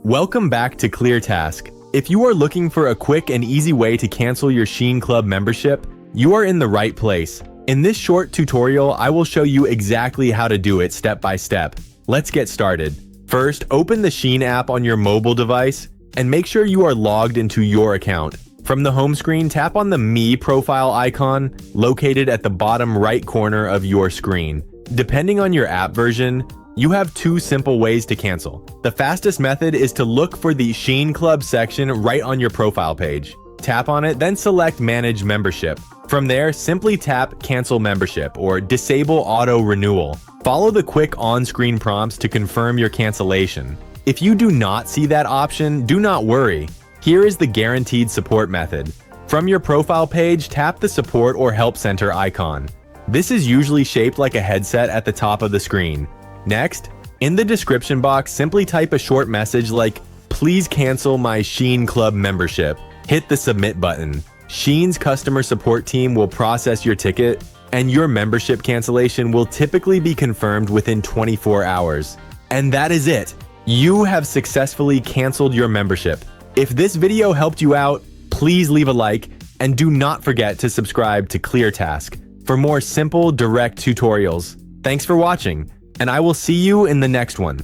Welcome back to ClearTask. If you are looking for a quick and easy way to cancel your Shein Club membership, you are in the right place. In this short tutorial, I will show you exactly how to do it step by step. Let's get started. First, open the Shein app on your mobile device and make sure you are logged into your account. From the home screen, tap on the Me profile icon located at the bottom right corner of your screen. Depending on your app version, you have two simple ways to cancel. The fastest method is to look for the Shein Club section right on your profile page. Tap on it, then select Manage Membership. From there, simply tap Cancel Membership or Disable Auto-renewal. Follow the quick on-screen prompts to confirm your cancellation. If you do not see that option, do not worry. Here is the guaranteed support method. From your profile page, tap the Support or Help Center icon. This is usually shaped like a headset at the top of the screen. Next, in the description box, simply type a short message like, "Please cancel my Shein Club membership." Hit the Submit button. Shein's customer support team will process your ticket, and your membership cancellation will typically be confirmed within 24 hours. And that is it. You have successfully canceled your membership. If this video helped you out, please leave a like, and do not forget to subscribe to ClearTask for more simple, direct tutorials. Thanks for watching, and I will see you in the next one.